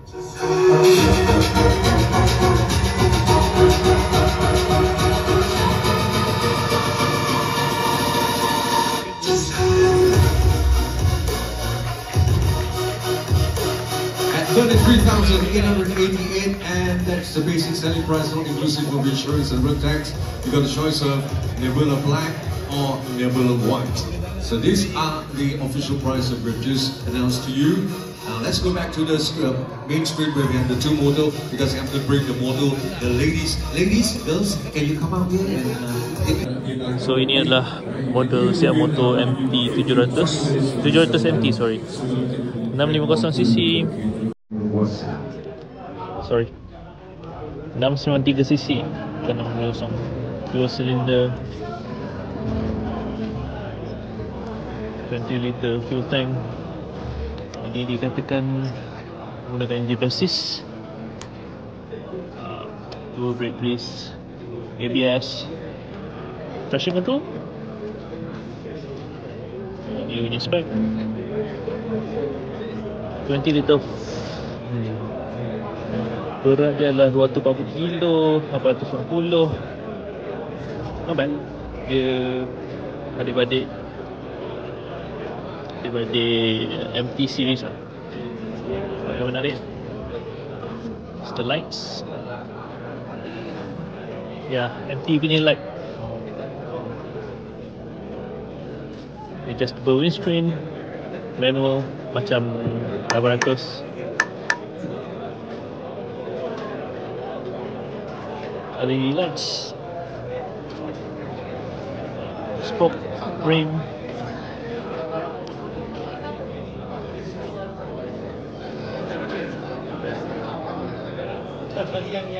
$23,888, and that's the basic selling price, not inclusive of insurance and road tax. You got the choice of Nebula Black or Nebula White. So these are the official price that we've just announced to you. Now let's go back to the main screen where we have the two model, because I have to bring the model, the ladies, girls, can you come out here and so ini adalah model Seat Moto MT 700 MT, sorry, 650cc. Sorry, 693cc, bukan 650, dual cylinder, 20 liter fuel tank. Ini dikatakan menggunakan engine basis, dual brake release, ABS, traction control. Ini punya spec 20 liter. Berat dia adalah 240 kilo, 840. Not bad. Dia adik-beradik MT series lah. Yang menarik it's the lights. Ya, MT punya light. Adjustable windscreen, manual macam 800. LED lights, spoke rim,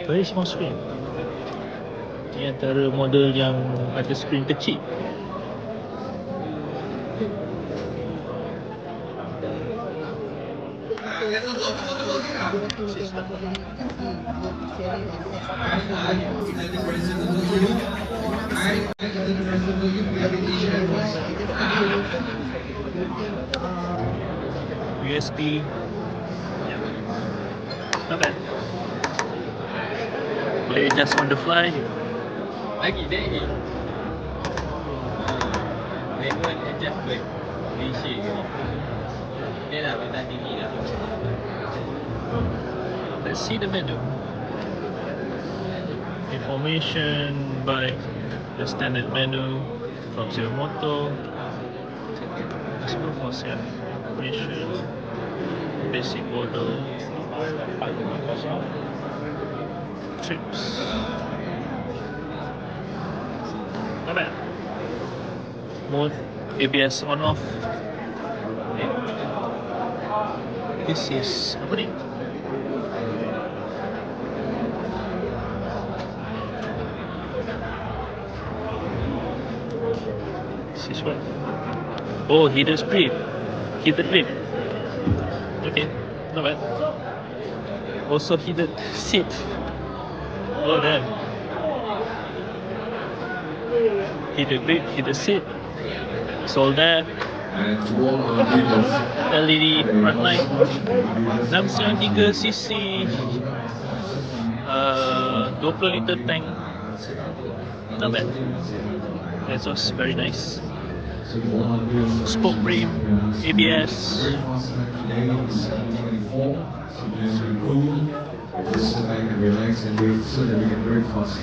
very small screen. Ini antara model yang ada screen kecil. USB, not bad. Boleh adjust on the fly. Lagi. Manual adjustment. Malaysia ke ni? Dia nak minta tinggi lah. Let's see the menu. Information by the standard menu from Seat Moto. Let's go for Seat information. Basic model. Trips. Not bad. Mode ABS on off. This is apa ni? This is what? Oh, heated grip. Okay, not bad. Also heated seat. Oh damn. Heated grip, heated seat. So that LED front light, 693cc, 20 liter tank. Not bad. Exhaust very nice. Spoke rim, ABS.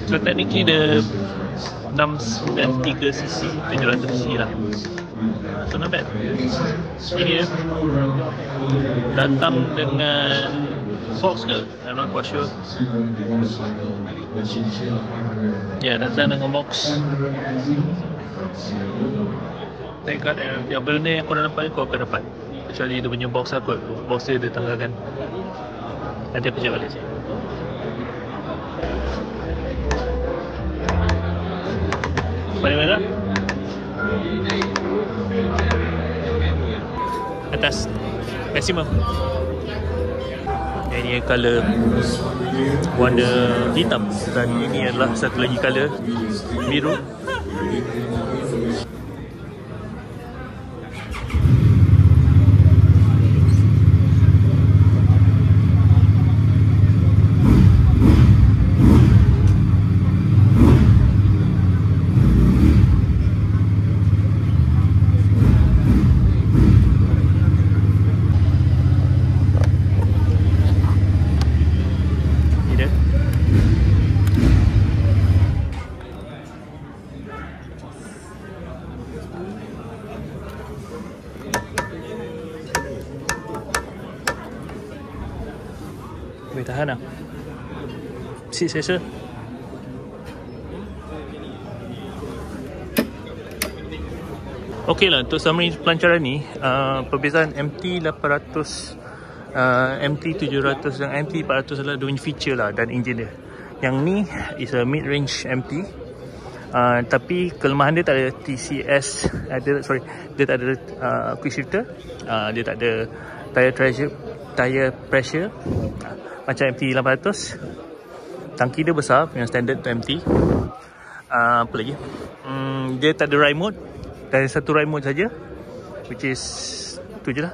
So technically the 693cc 700cc lah. So not bad. Ini dia datang dengan box ke? I'm not quite sure. Ya, datang dengan box. Thank God, yang benda yang korang dapat, kau akan dapat. Kecuali dia punya box aku, box dia tanggalkan. Nanti aku cek balik sini. Balik mana? Atas maximum. Ini colour warna hitam, dan ini adalah satu lagi colour biru. Boleh tahan lah. Seat selesa. Okey lah, untuk summary pelancaran ni, perbezaan MT800, MT700 dan MT400 adalah dua feature lah dan enjin dia. Yang ni is a mid-range MT, tapi kelemahan dia tak ada TCS, dia tak ada quick shifter, dia tak ada tire pressure macam MT800. Tangki dia besar yang standard untuk MT. Apa lagi? Dia tak ada ride mode. Dari satu ride mode saja, which is tu je lah.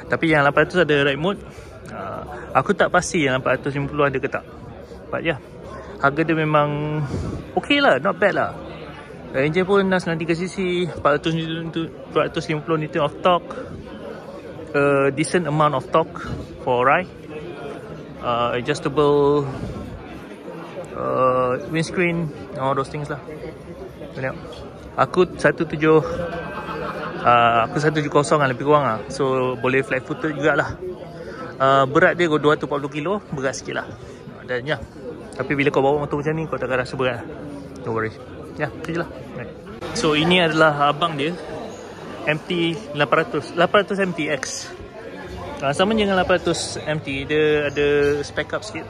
Tapi yang 800 ada ride mode. Aku tak pasti yang 850 ada ke tak. But yeah, harga dia memang okay lah, not bad lah. Enjin pun 93cc, 250 Nm of torque, decent amount of torque for ride, adjustable windscreen, all those things lah. Aku 170 kan, lebih kurang lah. So boleh flat footed jugalah. Berat dia 240 kilo, berat sikit lah. Dan ya, tapi bila kau bawa motor macam ni, kau takkan rasa berat lah. Don't worry. Ya, tu je lah. Right. So ini adalah abang dia, MT800 MTX. Sama je dengan 800 MT, dia ada spec up sikit.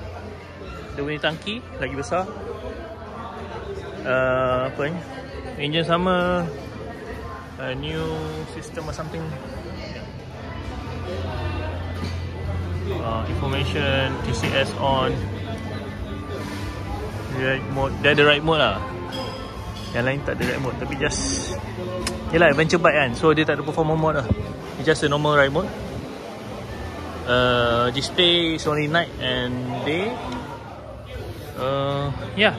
Dia punya tangki lagi besar. Apa ni? Enjin sama, new system or something. Information, TCS on. Ride mode, dia ada ride mode lah. Yang lain tak ada ride mode, tapi just yelah, adventure bike kan, so dia tak ada performance mode lah. It's just a normal ride mode. Display is only night and day. Yeah,